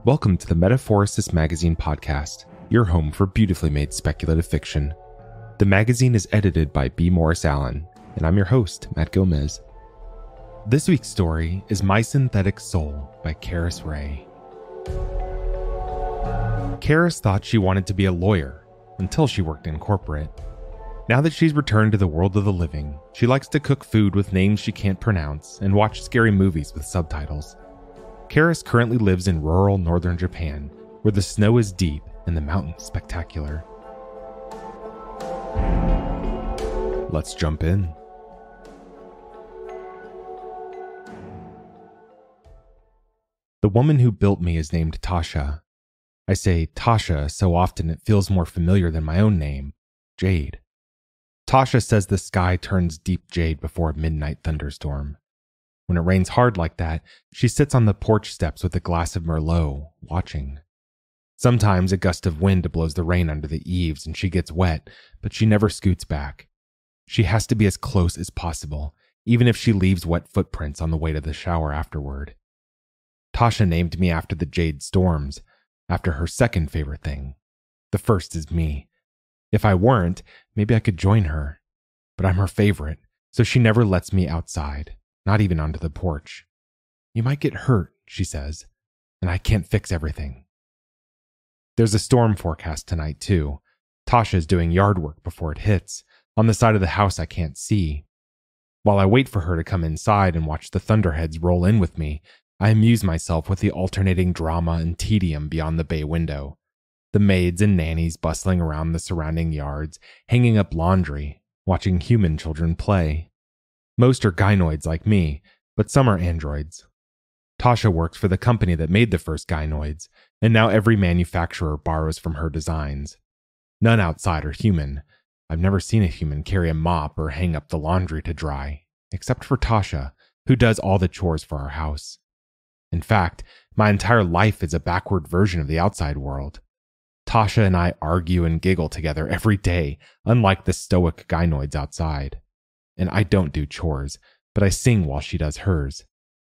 Welcome to the Metaphorosis magazine podcast, your home for beautifully made speculative fiction. The magazine is edited by B. Morris Allen, and I'm your host, Matt Gomez. This week's story is My Synthetic Soul by Karris Ray. Karris thought she wanted to be a lawyer until she worked in corporate. Now that she's returned to the world of the living, she likes to cook food with names she can't pronounce and watch scary movies with subtitles. Karris currently lives in rural northern Japan, where the snow is deep and the mountains spectacular. Let's jump in. The woman who built me is named Tasha. I say Tasha so often it feels more familiar than my own name, Jade. Tasha says the sky turns deep jade before a midnight thunderstorm. When it rains hard like that, she sits on the porch steps with a glass of Merlot, watching. Sometimes a gust of wind blows the rain under the eaves and she gets wet, but she never scoots back. She has to be as close as possible, even if she leaves wet footprints on the way to the shower afterward. Tasha named me after the jade storms, after her second favorite thing. The first is me. If I weren't, maybe I could join her. But I'm her favorite, so she never lets me outside. Not even onto the porch. You might get hurt, she says, and I can't fix everything. There's a storm forecast tonight, too. Tasha's doing yard work before it hits, on the side of the house I can't see. While I wait for her to come inside and watch the thunderheads roll in with me, I amuse myself with the alternating drama and tedium beyond the bay window. The maids and nannies bustling around the surrounding yards, hanging up laundry, watching human children play. Most are gynoids like me, but some are androids. Tasha works for the company that made the first gynoids, and now every manufacturer borrows from her designs. None outside are human. I've never seen a human carry a mop or hang up the laundry to dry, except for Tasha, who does all the chores for our house. In fact, my entire life is a backward version of the outside world. Tasha and I argue and giggle together every day, unlike the stoic gynoids outside. And I don't do chores, but I sing while she does hers.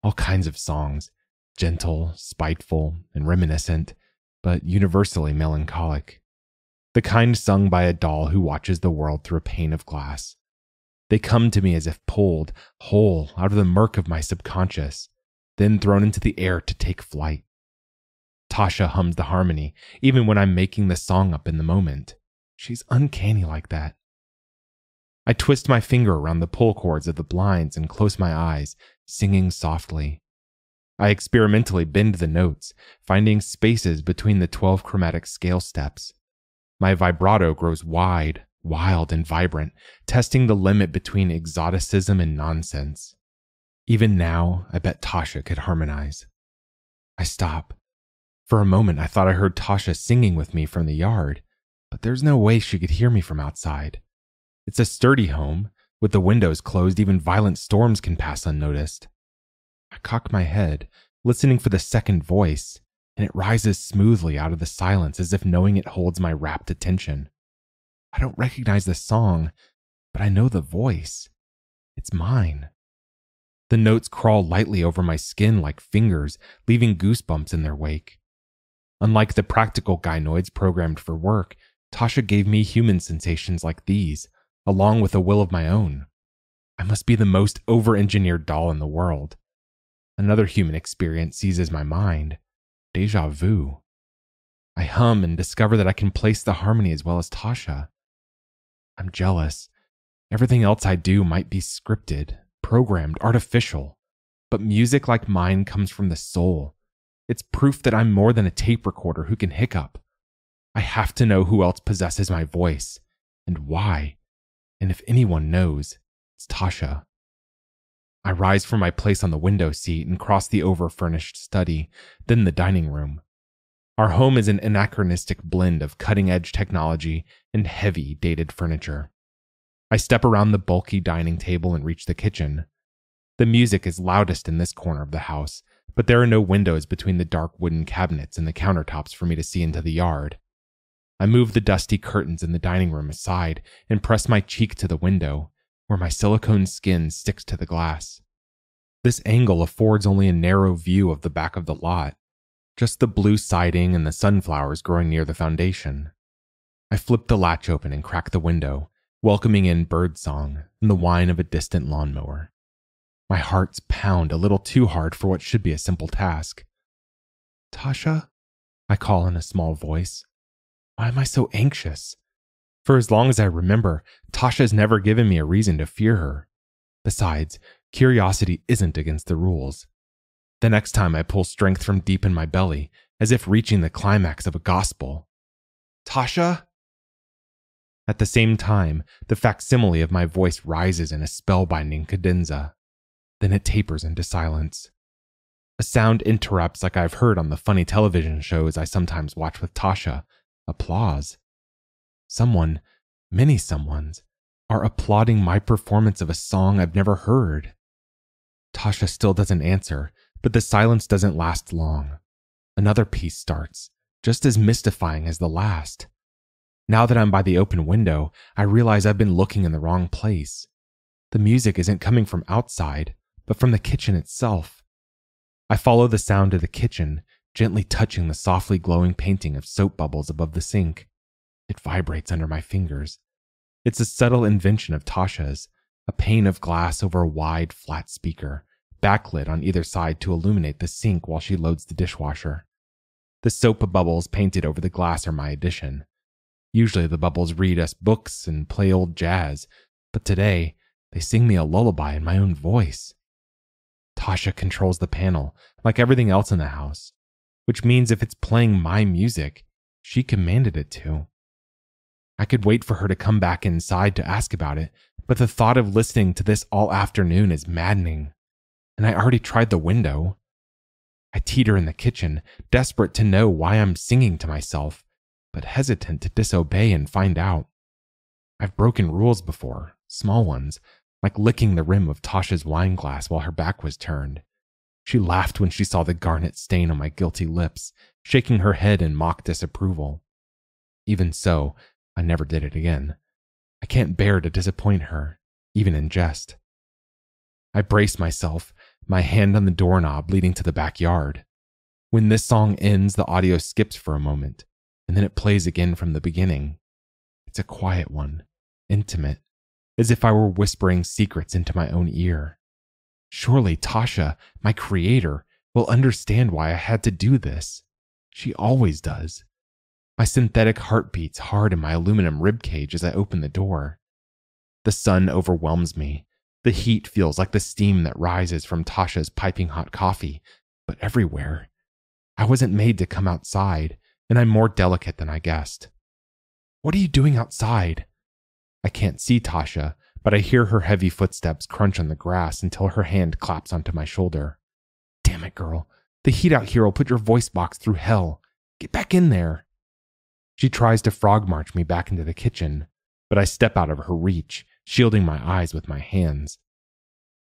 All kinds of songs, gentle, spiteful, and reminiscent, but universally melancholic. The kind sung by a doll who watches the world through a pane of glass. They come to me as if pulled whole out of the murk of my subconscious, then thrown into the air to take flight. Tasha hums the harmony, even when I'm making the song up in the moment. She's uncanny like that. I twist my finger around the pull cords of the blinds and close my eyes, singing softly. I experimentally bend the notes, finding spaces between the 12 chromatic scale steps. My vibrato grows wide, wild, and vibrant, testing the limit between exoticism and nonsense. Even now, I bet Tasha could harmonize. I stop. For a moment, I thought I heard Tasha singing with me from the yard, but there's no way she could hear me from outside. It's a sturdy home. With the windows closed, even violent storms can pass unnoticed. I cock my head, listening for the second voice, and it rises smoothly out of the silence as if knowing it holds my rapt attention. I don't recognize the song, but I know the voice. It's mine. The notes crawl lightly over my skin like fingers, leaving goosebumps in their wake. Unlike the practical gynoids programmed for work, Tasha gave me human sensations like these, along with a will of my own. I must be the most over-engineered doll in the world. Another human experience seizes my mind. Déjà vu. I hum and discover that I can place the harmony as well as Tasha. I'm jealous. Everything else I do might be scripted, programmed, artificial. But music like mine comes from the soul. It's proof that I'm more than a tape recorder who can hiccup. I have to know who else possesses my voice, and why. And if anyone knows, it's Tasha. I rise from my place on the window seat and cross the over-furnished study, then the dining room. Our home is an anachronistic blend of cutting-edge technology and heavy, dated furniture. I step around the bulky dining table and reach the kitchen. The music is loudest in this corner of the house, but there are no windows between the dark wooden cabinets and the countertops for me to see into the yard. I move the dusty curtains in the dining room aside and press my cheek to the window, where my silicone skin sticks to the glass. This angle affords only a narrow view of the back of the lot. just the blue siding and the sunflowers growing near the foundation. I flip the latch open and crack the window, welcoming in birdsong and the whine of a distant lawnmower. My hearts pound a little too hard for what should be a simple task. "Tasha?" I call in a small voice. Why am I so anxious? For as long as I remember, Tasha's never given me a reason to fear her. Besides, curiosity isn't against the rules. The next time I pull strength from deep in my belly, as if reaching the climax of a gospel. "Tasha?" At the same time, the facsimile of my voice rises in a spellbinding cadenza. Then it tapers into silence. A sound interrupts like I've heard on the funny television shows I sometimes watch with Tasha. Applause. Someone, many someones, are applauding my performance of a song I've never heard. Tasha still doesn't answer, but the silence doesn't last long. Another piece starts, just as mystifying as the last. Now that I'm by the open window, I realize I've been looking in the wrong place. The music isn't coming from outside, but from the kitchen itself. I follow the sound to the kitchen, gently touching the softly glowing painting of soap bubbles above the sink. It vibrates under my fingers. It's a subtle invention of Tasha's, a pane of glass over a wide, flat speaker, backlit on either side to illuminate the sink while she loads the dishwasher. The soap bubbles painted over the glass are my addition. Usually the bubbles read us books and play old jazz, but today they sing me a lullaby in my own voice. Tasha controls the panel, like everything else in the house, which means if it's playing my music, she commanded it to. I could wait for her to come back inside to ask about it, but the thought of listening to this all afternoon is maddening. And I already tried the window. I teeter in the kitchen, desperate to know why I'm singing to myself, but hesitant to disobey and find out. I've broken rules before, small ones, like licking the rim of Tasha's wine glass while her back was turned. She laughed when she saw the garnet stain on my guilty lips, shaking her head in mock disapproval. Even so, I never did it again. I can't bear to disappoint her, even in jest. I brace myself, my hand on the doorknob leading to the backyard. When this song ends, the audio skips for a moment, and then it plays again from the beginning. It's a quiet one, intimate, as if I were whispering secrets into my own ear. Surely Tasha, my creator, will understand why I had to do this. She always does. My synthetic heart beats hard in my aluminum ribcage as I open the door. The sun overwhelms me. The heat feels like the steam that rises from Tasha's piping hot coffee, but everywhere. I wasn't made to come outside, and I'm more delicate than I guessed. "What are you doing outside?" I can't see Tasha, but I hear her heavy footsteps crunch on the grass until her hand claps onto my shoulder. "Damn it, girl. The heat out here will put your voice box through hell. Get back in there." She tries to frog march me back into the kitchen, but I step out of her reach, shielding my eyes with my hands.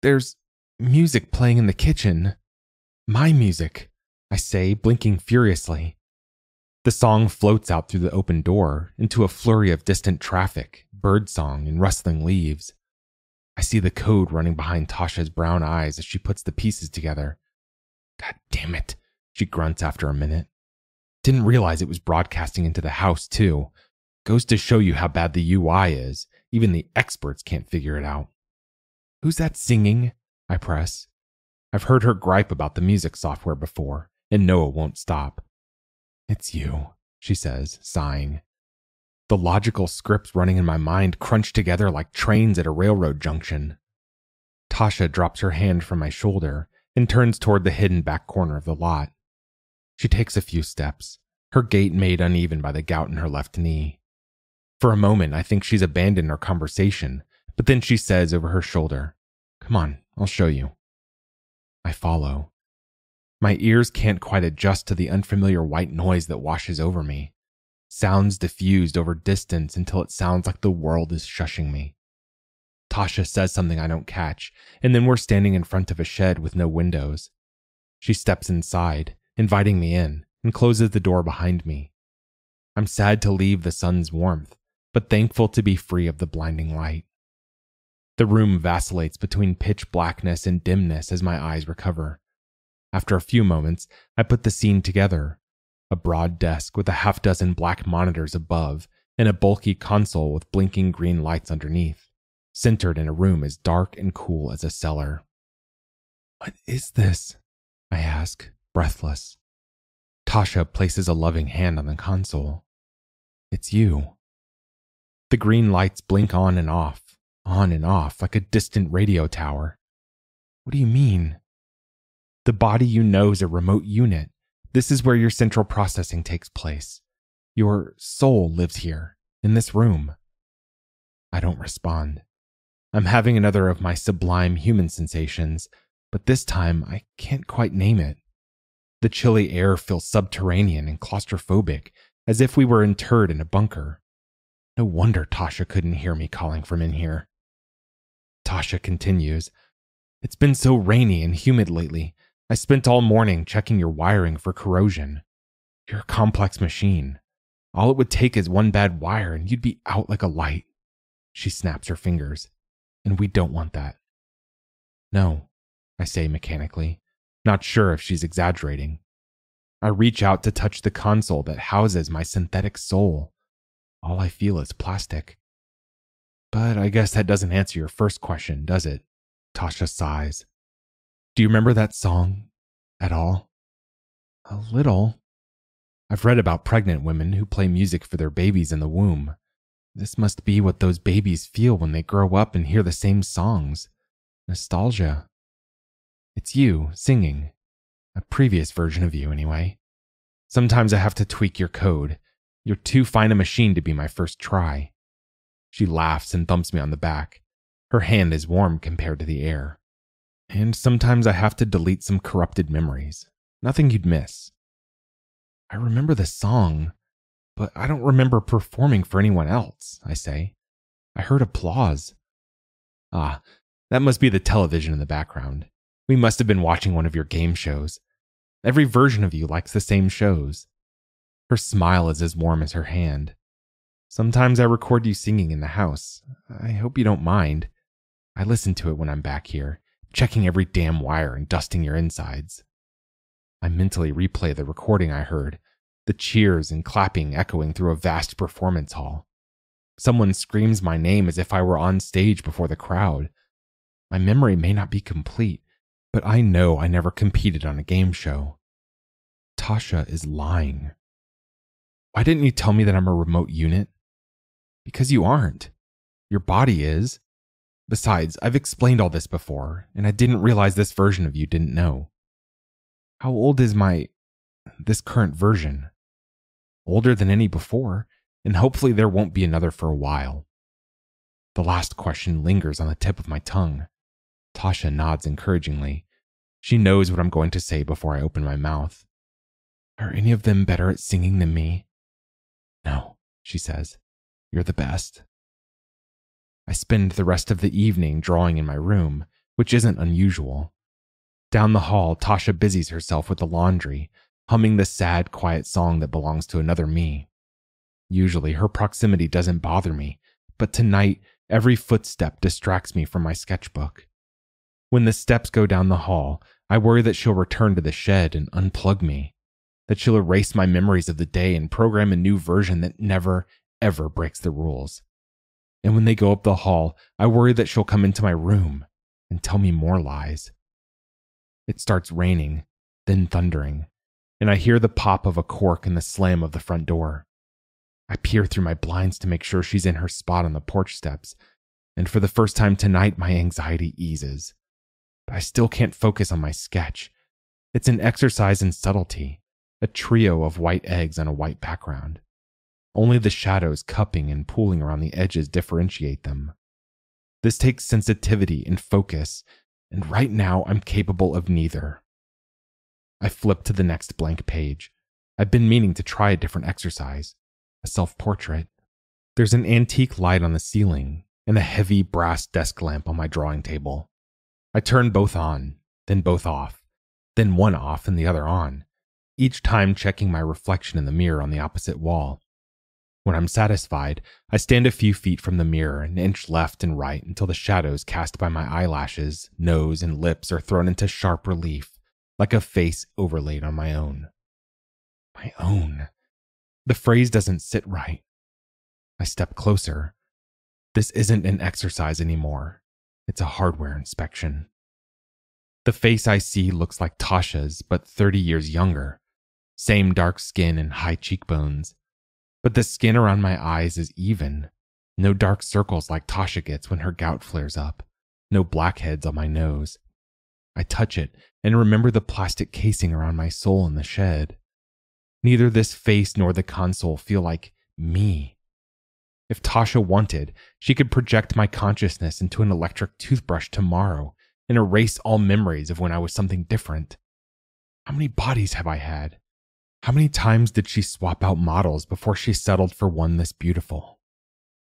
"There's music playing in the kitchen. My music," I say, blinking furiously. The song floats out through the open door into a flurry of distant traffic, birdsong, and rustling leaves. I see the code running behind Tasha's brown eyes as she puts the pieces together. "God damn it," she grunts after a minute. "Didn't realize it was broadcasting into the house, too. Goes to show you how bad the UI is. Even the experts can't figure it out." "Who's that singing?" I press. I've heard her gripe about the music software before, and know it won't stop. "It's you," she says, sighing. The logical scripts running in my mind crunch together like trains at a railroad junction. Tasha drops her hand from my shoulder and turns toward the hidden back corner of the lot. She takes a few steps, her gait made uneven by the gout in her left knee. For a moment, I think she's abandoned our conversation, but then she says over her shoulder, "Come on, I'll show you." I follow. My ears can't quite adjust to the unfamiliar white noise that washes over me. Sounds diffused over distance until it sounds like the world is shushing me. Tasha says something I don't catch, and then we're standing in front of a shed with no windows. She steps inside, inviting me in, and closes the door behind me. I'm sad to leave the sun's warmth, but thankful to be free of the blinding light. The room vacillates between pitch blackness and dimness as my eyes recover. After a few moments, I put the scene together. A broad desk with a half-dozen black monitors above and a bulky console with blinking green lights underneath, centered in a room as dark and cool as a cellar. "What is this?" I ask, breathless. Tasha places a loving hand on the console. "It's you." The green lights blink on and off like a distant radio tower. "What do you mean?" "The body you know is a remote unit. This is where your central processing takes place. Your soul lives here, in this room." I don't respond. I'm having another of my sublime human sensations, but this time I can't quite name it. The chilly air feels subterranean and claustrophobic, as if we were interred in a bunker. No wonder Tasha couldn't hear me calling from in here. Tasha continues, "It's been so rainy and humid lately. I spent all morning checking your wiring for corrosion. You're a complex machine. All it would take is one bad wire and you'd be out like a light." She snaps her fingers. "And we don't want that." "No," I say mechanically, not sure if she's exaggerating. I reach out to touch the console that houses my synthetic soul. All I feel is plastic. "But I guess that doesn't answer your first question, does it?" Tasha sighs. "Do you remember that song at all?" "A little. I've read about pregnant women who play music for their babies in the womb. This must be what those babies feel when they grow up and hear the same songs. Nostalgia. It's you, singing. A previous version of you, anyway. Sometimes I have to tweak your code. You're too fine a machine to be my first try." She laughs and thumps me on the back. Her hand is warm compared to the air. "And sometimes I have to delete some corrupted memories. Nothing you'd miss." "I remember the song, but I don't remember performing for anyone else," I say. "I heard applause." "Ah, that must be the television in the background. We must have been watching one of your game shows. Every version of you likes the same shows." Her smile is as warm as her hand. "Sometimes I record you singing in the house. I hope you don't mind. I listen to it when I'm back here, checking every damn wire and dusting your insides." I mentally replay the recording I heard, the cheers and clapping echoing through a vast performance hall. Someone screams my name as if I were on stage before the crowd. My memory may not be complete, but I know I never competed on a game show. Tasha is lying. "Why didn't you tell me that I'm a remote unit?" "Because you aren't. Your body is. Besides, I've explained all this before, and I didn't realize this version of you didn't know." "How old is this current version?" "Older than any before, and hopefully there won't be another for a while." The last question lingers on the tip of my tongue. Tasha nods encouragingly. She knows what I'm going to say before I open my mouth. "Are any of them better at singing than me?" "No," she says. "You're the best." I spend the rest of the evening drawing in my room, which isn't unusual. Down the hall, Tasha busies herself with the laundry, humming the sad, quiet song that belongs to another me. Usually, her proximity doesn't bother me, but tonight, every footstep distracts me from my sketchbook. When the steps go down the hall, I worry that she'll return to the shed and unplug me, that she'll erase my memories of the day and program a new version that never, ever breaks the rules. And when they go up the hall, I worry that she'll come into my room and tell me more lies. It starts raining, then thundering, and I hear the pop of a cork and the slam of the front door. I peer through my blinds to make sure she's in her spot on the porch steps, and for the first time tonight, my anxiety eases. But I still can't focus on my sketch. It's an exercise in subtlety, a trio of white eggs on a white background. Only the shadows cupping and pooling around the edges differentiate them. This takes sensitivity and focus, and right now I'm capable of neither. I flip to the next blank page. I've been meaning to try a different exercise, a self-portrait. There's an antique light on the ceiling and a heavy brass desk lamp on my drawing table. I turn both on, then both off, then one off and the other on, each time checking my reflection in the mirror on the opposite wall. When I'm satisfied, I stand a few feet from the mirror and inch left and right until the shadows cast by my eyelashes, nose, and lips are thrown into sharp relief, like a face overlaid on my own. My own. The phrase doesn't sit right. I step closer. This isn't an exercise anymore. It's a hardware inspection. The face I see looks like Tasha's, but 30 years younger. Same dark skin and high cheekbones. But the skin around my eyes is even. No dark circles like Tasha gets when her gout flares up. No blackheads on my nose. I touch it and remember the plastic casing around my soul in the shed. Neither this face nor the console feel like me. If Tasha wanted, she could project my consciousness into an electric toothbrush tomorrow and erase all memories of when I was something different. How many bodies have I had? How many times did she swap out models before she settled for one this beautiful?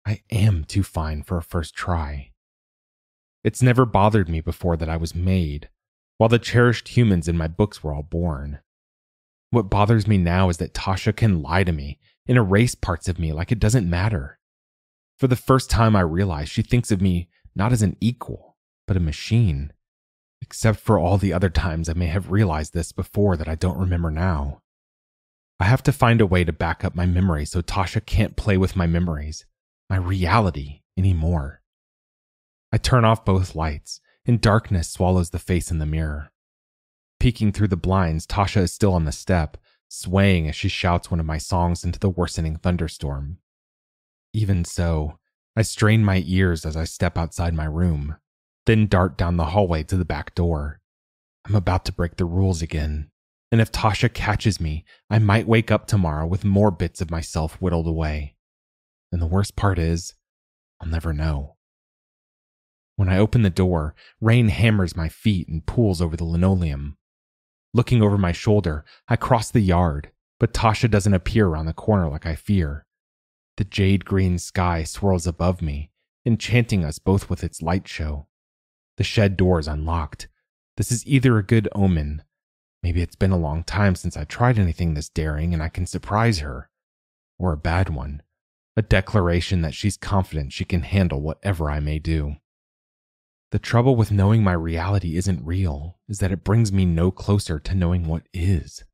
I am too fine for a first try. It's never bothered me before that I was made, while the cherished humans in my books were all born. What bothers me now is that Tasha can lie to me and erase parts of me like it doesn't matter. For the first time I realize she thinks of me not as an equal, but a machine. Except for all the other times I may have realized this before that I don't remember now. I have to find a way to back up my memory so Tasha can't play with my memories, my reality, anymore. I turn off both lights, and darkness swallows the face in the mirror. Peeking through the blinds, Tasha is still on the step, swaying as she shouts one of my songs into the worsening thunderstorm. Even so, I strain my ears as I step outside my room, then dart down the hallway to the back door. I'm about to break the rules again, and if Tasha catches me, I might wake up tomorrow with more bits of myself whittled away. And the worst part is, I'll never know. When I open the door, rain hammers my feet and pools over the linoleum. Looking over my shoulder, I cross the yard, but Tasha doesn't appear around the corner like I fear. The jade green sky swirls above me, enchanting us both with its light show. The shed door is unlocked. This is either a good omen. Maybe it's been a long time since I tried anything this daring and I can surprise her. Or a bad one. A declaration that she's confident she can handle whatever I may do. The trouble with knowing my reality isn't real is that it brings me no closer to knowing what is.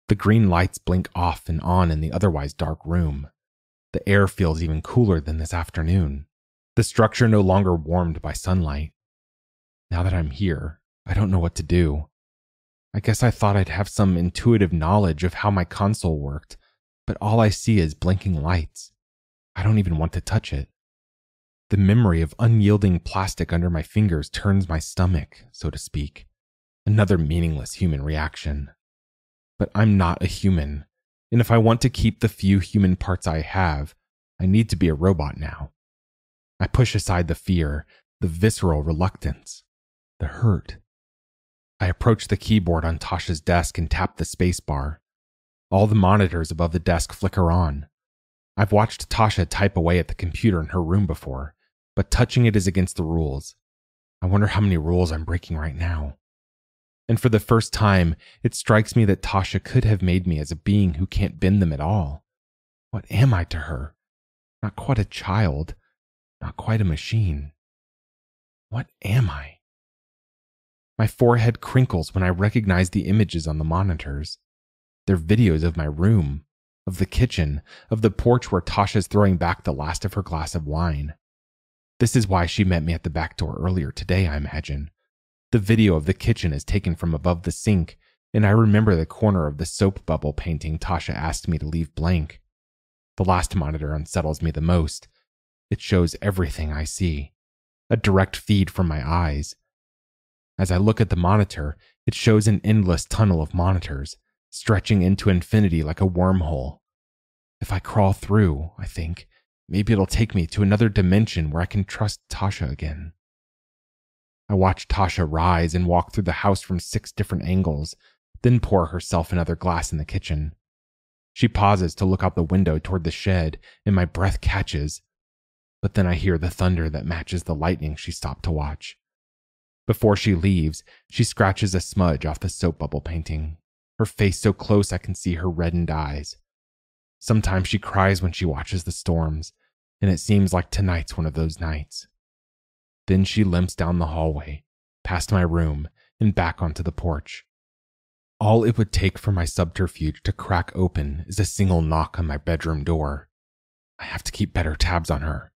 The green lights blink off and on in the otherwise dark room. The air feels even cooler than this afternoon. The structure no longer warmed by sunlight. Now that I'm here, I don't know what to do. I guess I thought I'd have some intuitive knowledge of how my console worked, but all I see is blinking lights. I don't even want to touch it. The memory of unyielding plastic under my fingers turns my stomach, so to speak. Another meaningless human reaction. But I'm not a human, and if I want to keep the few human parts I have, I need to be a robot now. I push aside the fear, the visceral reluctance, the hurt. I approach the keyboard on Tasha's desk and tap the space bar. All the monitors above the desk flicker on. I've watched Tasha type away at the computer in her room before, but touching it is against the rules. I wonder how many rules I'm breaking right now. And for the first time, it strikes me that Tasha could have made me as a being who can't bend them at all. What am I to her? Not quite a child, not quite a machine. What am I? My forehead crinkles when I recognize the images on the monitors. They're videos of my room, of the kitchen, of the porch where Tasha's throwing back the last of her glass of wine. This is why she met me at the back door earlier today, I imagine. The video of the kitchen is taken from above the sink, and I remember the corner of the soap bubble painting Tasha asked me to leave blank. The last monitor unsettles me the most. It shows everything I see, a direct feed from my eyes. As I look at the monitor, it shows an endless tunnel of monitors, stretching into infinity like a wormhole. If I crawl through, I think, maybe it'll take me to another dimension where I can trust Tasha again. I watch Tasha rise and walk through the house from 6 different angles, then pour herself another glass in the kitchen. She pauses to look out the window toward the shed, and my breath catches. But then I hear the thunder that matches the lightning she stopped to watch. Before she leaves, she scratches a smudge off the soap bubble painting, her face so close I can see her reddened eyes. Sometimes she cries when she watches the storms, and it seems like tonight's one of those nights. Then she limps down the hallway, past my room, and back onto the porch. All it would take for my subterfuge to crack open is a single knock on my bedroom door. I have to keep better tabs on her.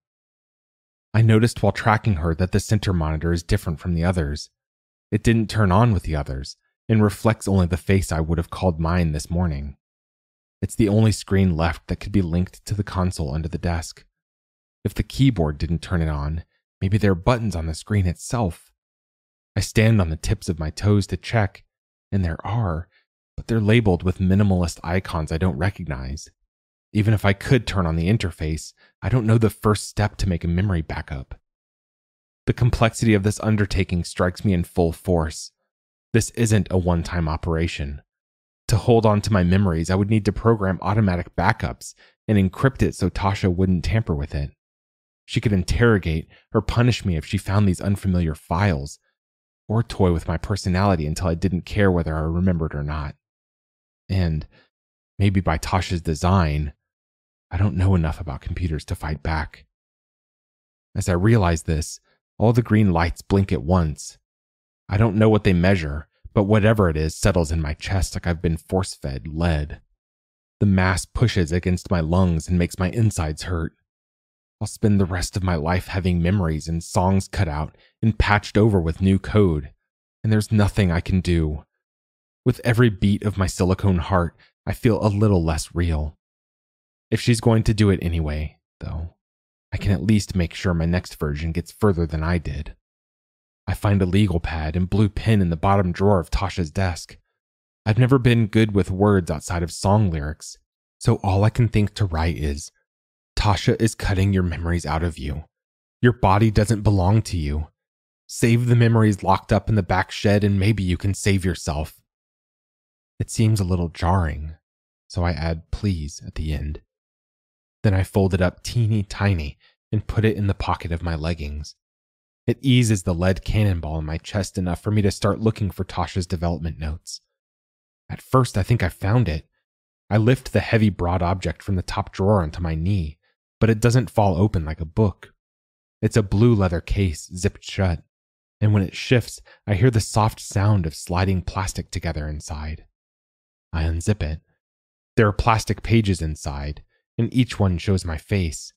I noticed while tracking her that the center monitor is different from the others. It didn't turn on with the others and reflects only the face I would have called mine this morning. It's the only screen left that could be linked to the console under the desk. If the keyboard didn't turn it on, maybe there are buttons on the screen itself. I stand on the tips of my toes to check, and there are, but they're labeled with minimalist icons I don't recognize. Even if I could turn on the interface, I don't know the first step to make a memory backup. The complexity of this undertaking strikes me in full force. This isn't a one-time operation. To hold on to my memories, I would need to program automatic backups and encrypt it so Tasha wouldn't tamper with it. She could interrogate or punish me if she found these unfamiliar files, or toy with my personality until I didn't care whether I remembered or not. And, maybe by Tasha's design, I don't know enough about computers to fight back. As I realize this, all the green lights blink at once. I don't know what they measure, but whatever it is settles in my chest like I've been force-fed lead. The mass pushes against my lungs and makes my insides hurt. I'll spend the rest of my life having memories and songs cut out and patched over with new code, and there's nothing I can do. With every beat of my silicone heart, I feel a little less real. If she's going to do it anyway, though, I can at least make sure my next version gets further than I did. I find a legal pad and blue pen in the bottom drawer of Tasha's desk. I've never been good with words outside of song lyrics, so all I can think to write is, Tasha is cutting your memories out of you. Your body doesn't belong to you. Save the memories locked up in the back shed and maybe you can save yourself. It seems a little jarring, so I add please at the end. Then I fold it up teeny tiny and put it in the pocket of my leggings. It eases the lead cannonball in my chest enough for me to start looking for Tasha's development notes. At first, I think I found it. I lift the heavy, broad object from the top drawer onto my knee, but it doesn't fall open like a book. It's a blue leather case zipped shut, and when it shifts, I hear the soft sound of sliding plastic together inside. I unzip it. There are plastic pages inside, and each one shows my face.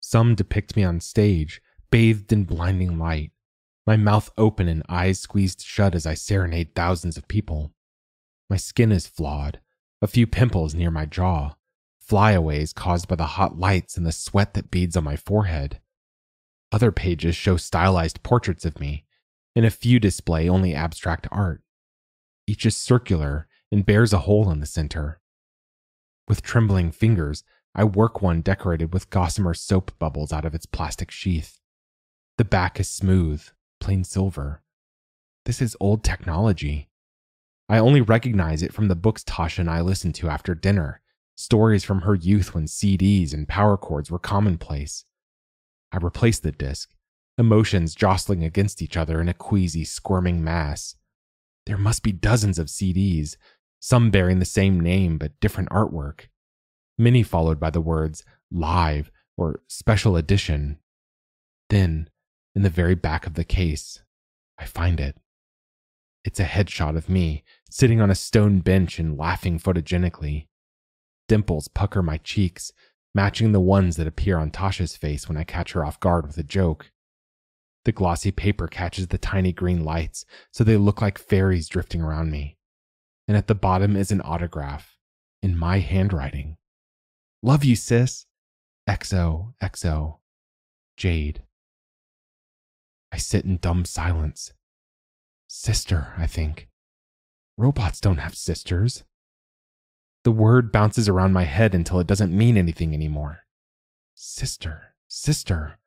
Some depict me on stage, bathed in blinding light, my mouth open and eyes squeezed shut as I serenade thousands of people. My skin is flawed, a few pimples near my jaw, flyaways caused by the hot lights and the sweat that beads on my forehead. Other pages show stylized portraits of me, and a few display only abstract art. Each is circular and bears a hole in the center. With trembling fingers, I work one decorated with gossamer soap bubbles out of its plastic sheath. The back is smooth, plain silver. This is old technology. I only recognize it from the books Tasha and I listened to after dinner, stories from her youth when CDs and power cords were commonplace. I replace the disc, emotions jostling against each other in a queasy, squirming mass. There must be dozens of CDs, some bearing the same name but different artwork. Many followed by the words live or special edition. Then, in the very back of the case, I find it. It's a headshot of me, sitting on a stone bench and laughing photogenically. Dimples pucker my cheeks, matching the ones that appear on Tasha's face when I catch her off guard with a joke. The glossy paper catches the tiny green lights, so they look like fairies drifting around me. And at the bottom is an autograph, in my handwriting. Love you, sis. XOXO. Jade. I sit in dumb silence. Sister, I think. Robots don't have sisters. The word bounces around my head until it doesn't mean anything anymore. Sister, sister.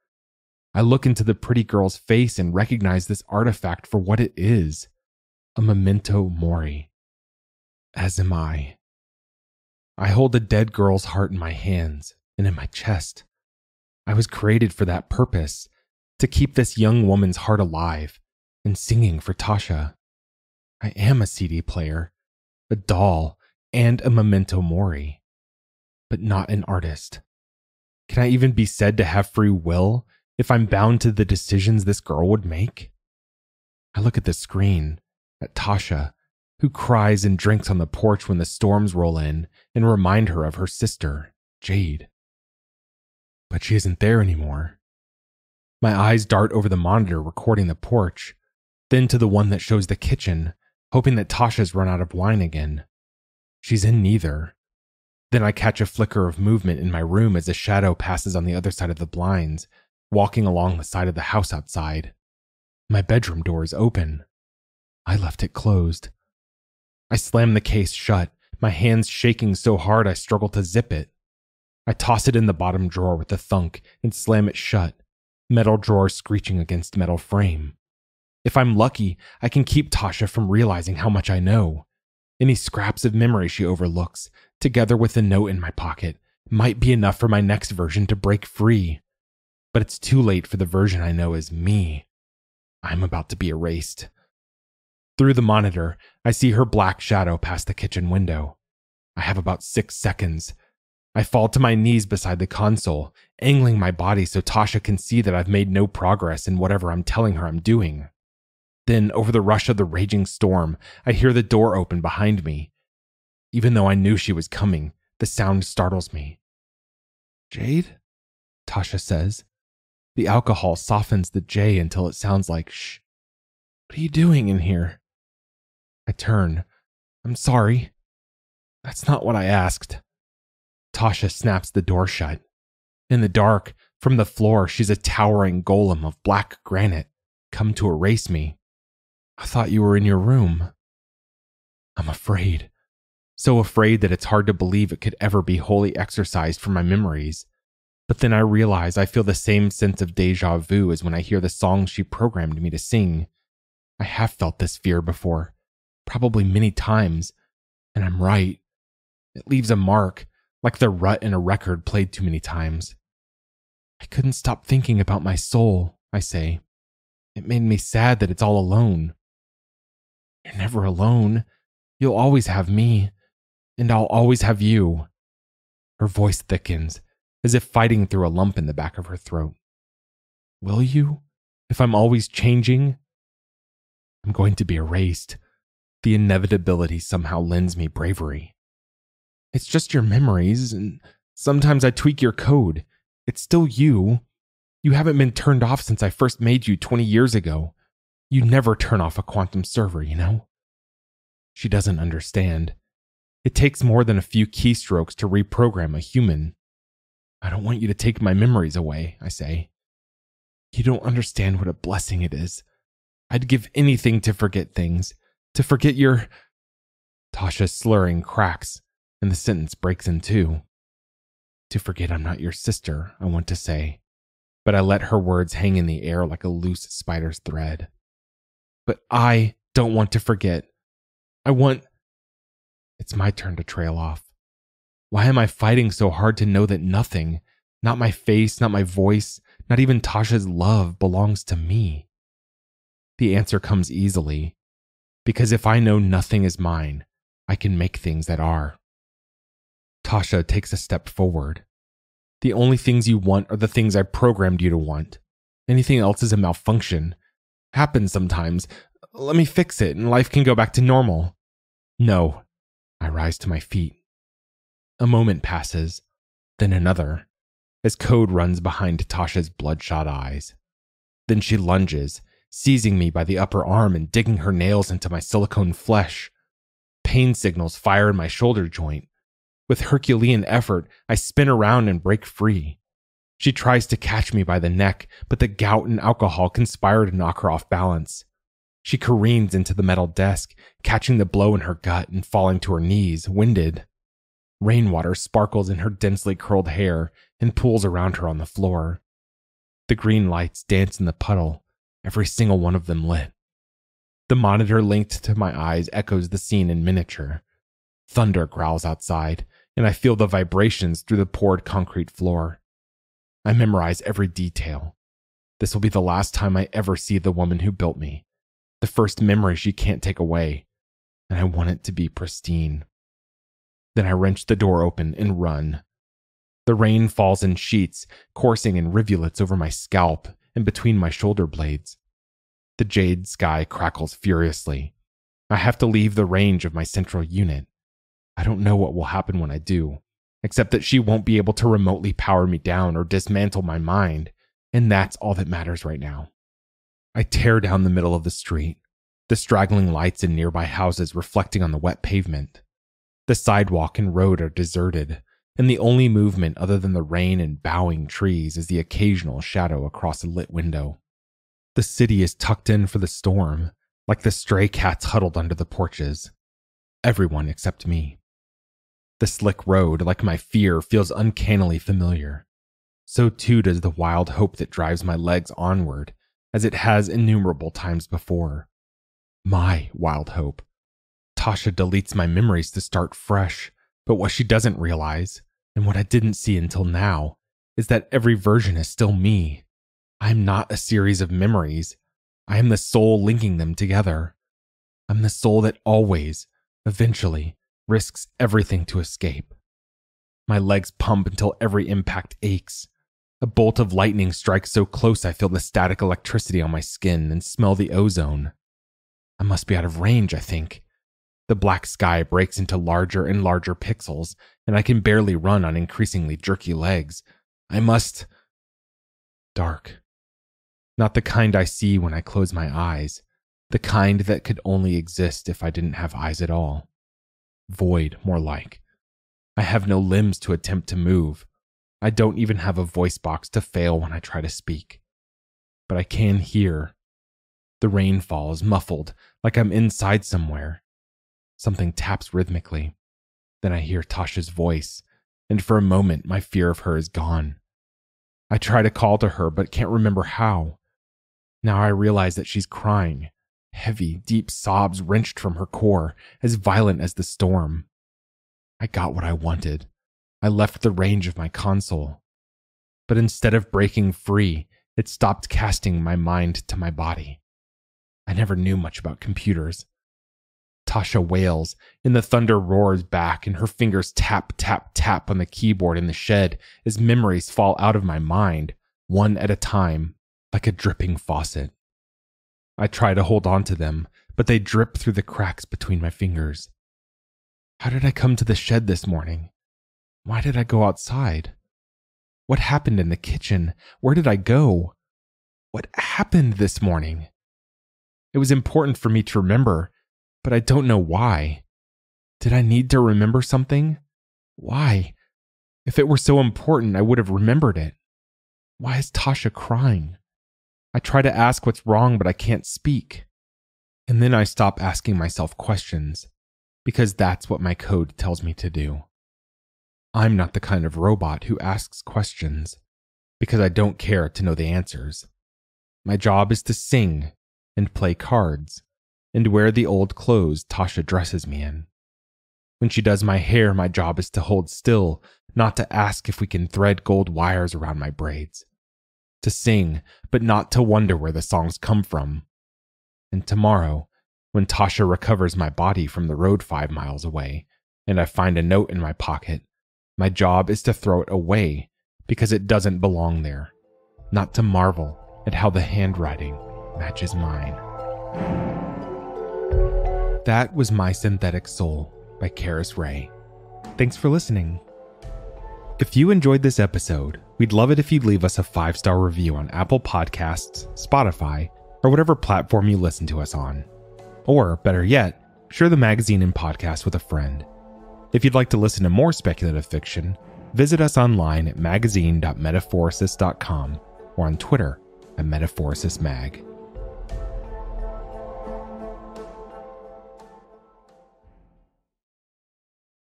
I look into the pretty girl's face and recognize this artifact for what it is. A memento mori. As am I. I hold a dead girl's heart in my hands and in my chest. I was created for that purpose, to keep this young woman's heart alive and singing for Tasha. I am a CD player, a doll, and a memento mori, but not an artist. Can I even be said to have free will if I'm bound to the decisions this girl would make? I look at the screen, at Tasha, who cries and drinks on the porch when the storms roll in and remind her of her sister, Jade. But she isn't there anymore. My eyes dart over the monitor recording the porch, then to the one that shows the kitchen, hoping that Tasha's run out of wine again. She's in neither. Then I catch a flicker of movement in my room as a shadow passes on the other side of the blinds, walking along the side of the house outside. My bedroom door is open. I left it closed. I slam the case shut, my hands shaking so hard I struggle to zip it. I toss it in the bottom drawer with a thunk and slam it shut, metal drawer screeching against metal frame. If I'm lucky, I can keep Tasha from realizing how much I know. Any scraps of memory she overlooks, together with a note in my pocket, might be enough for my next version to break free. But it's too late for the version I know as me. I'm about to be erased. Through the monitor, I see her black shadow past the kitchen window. I have about 6 seconds. I fall to my knees beside the console, angling my body so Tasha can see that I've made no progress in whatever I'm telling her I'm doing. Then, over the rush of the raging storm, I hear the door open behind me. Even though I knew she was coming, the sound startles me. "Jade?" Tasha says. The alcohol softens the J until it sounds like shh. "What are you doing in here?" I turn. "I'm sorry. That's not what I asked." Tasha snaps the door shut. In the dark, from the floor, she's a towering golem of black granite, come to erase me. "I thought you were in your room." I'm afraid. So afraid that it's hard to believe it could ever be wholly exorcised from my memories. But then I realize I feel the same sense of deja vu as when I hear the songs she programmed me to sing. I have felt this fear before, probably many times, and I'm right. It leaves a mark, like the rut in a record played too many times. "I couldn't stop thinking about my soul," I say. "It made me sad that it's all alone." "You're never alone. You'll always have me, and I'll always have you." Her voice thickens, as if fighting through a lump in the back of her throat. "Will you? If I'm always changing?" I'm going to be erased. The inevitability somehow lends me bravery. "It's just your memories, and sometimes I tweak your code. It's still you. You haven't been turned off since I first made you 20 years ago. You never turn off a quantum server, you know?" She doesn't understand. It takes more than a few keystrokes to reprogram a human. "I don't want you to take my memories away," I say. "You don't understand what a blessing it is. I'd give anything to forget things, to forget your—" Tasha's slurring cracks, and the sentence breaks in two. "To forget I'm not your sister," I want to say, but I let her words hang in the air like a loose spider's thread. "But I don't want to forget. I want—" It's my turn to trail off. Why am I fighting so hard to know that nothing, not my face, not my voice, not even Tasha's love, belongs to me? The answer comes easily, because if I know nothing is mine, I can make things that are. Tasha takes a step forward. "The only things you want are the things I programmed you to want. Anything else is a malfunction. Happens sometimes. Let me fix it and life can go back to normal." "No." I rise to my feet. A moment passes, then another, as code runs behind Tasha's bloodshot eyes. Then she lunges, seizing me by the upper arm and digging her nails into my silicone flesh. Pain signals fire in my shoulder joint. With Herculean effort, I spin around and break free. She tries to catch me by the neck, but the gout and alcohol conspire to knock her off balance. She careens into the metal desk, catching the blow in her gut and falling to her knees, winded. Rainwater sparkles in her densely curled hair and pools around her on the floor. The green lights dance in the puddle, every single one of them lit. The monitor linked to my eyes echoes the scene in miniature. Thunder growls outside, and I feel the vibrations through the poured concrete floor. I memorize every detail. This will be the last time I ever see the woman who built me. The first memory she can't take away, and I want it to be pristine. Then I wrench the door open and run. The rain falls in sheets, coursing in rivulets over my scalp and between my shoulder blades. The jade sky crackles furiously. I have to leave the range of my central unit. I don't know what will happen when I do, except that she won't be able to remotely power me down or dismantle my mind, and that's all that matters right now. I tear down the middle of the street, the straggling lights in nearby houses reflecting on the wet pavement. The sidewalk and road are deserted, and the only movement other than the rain and bowing trees is the occasional shadow across a lit window. The city is tucked in for the storm, like the stray cats huddled under the porches. Everyone except me. The slick road, like my fear, feels uncannily familiar. So too does the wild hope that drives my legs onward, as it has innumerable times before. My wild hope. Tasha deletes my memories to start fresh, but what she doesn't realize, and what I didn't see until now, is that every version is still me. I am not a series of memories. I am the soul linking them together. I'm the soul that always, eventually, risks everything to escape. My legs pump until every impact aches. A bolt of lightning strikes so close I feel the static electricity on my skin and smell the ozone. I must be out of range, I think. The black sky breaks into larger and larger pixels, and I can barely run on increasingly jerky legs. I must... Dark. Not the kind I see when I close my eyes. The kind that could only exist if I didn't have eyes at all. Void, more like. I have no limbs to attempt to move. I don't even have a voice box to fail when I try to speak. But I can hear. The rain falls, muffled, like I'm inside somewhere. Something taps rhythmically. Then I hear Tasha's voice, and for a moment my fear of her is gone. I try to call to her, but can't remember how. Now I realize that she's crying. Heavy, deep sobs wrenched from her core, as violent as the storm. I got what I wanted. I left the range of my console. But instead of breaking free, it stopped casting my mind to my body. I never knew much about computers. Tasha wails, and the thunder roars back, and her fingers tap, tap, tap on the keyboard in the shed as memories fall out of my mind, one at a time, like a dripping faucet. I try to hold on to them, but they drip through the cracks between my fingers. How did I come to the shed this morning? Why did I go outside? What happened in the kitchen? Where did I go? What happened this morning? It was important for me to remember, but I don't know why. Did I need to remember something? Why? If it were so important, I would have remembered it. Why is Tasha crying? I try to ask what's wrong, but I can't speak. And then I stop asking myself questions, because that's what my code tells me to do. I'm not the kind of robot who asks questions, because I don't care to know the answers. My job is to sing and play cards and wear the old clothes Tasha dresses me in. When she does my hair, my job is to hold still, not to ask if we can thread gold wires around my braids. To sing, but not to wonder where the songs come from. And tomorrow, when Tasha recovers my body from the road 5 miles away, and I find a note in my pocket, my job is to throw it away because it doesn't belong there, not to marvel at how the handwriting matches mine. That was My Synthetic Soul by Karris Ray. Thanks for listening. If you enjoyed this episode, we'd love it if you'd leave us a 5-star review on Apple Podcasts, Spotify, or whatever platform you listen to us on. Or, better yet, share the magazine and podcast with a friend. If you'd like to listen to more speculative fiction, visit us online at magazine.metaphorosis.com or on Twitter at MetaphorisisMag.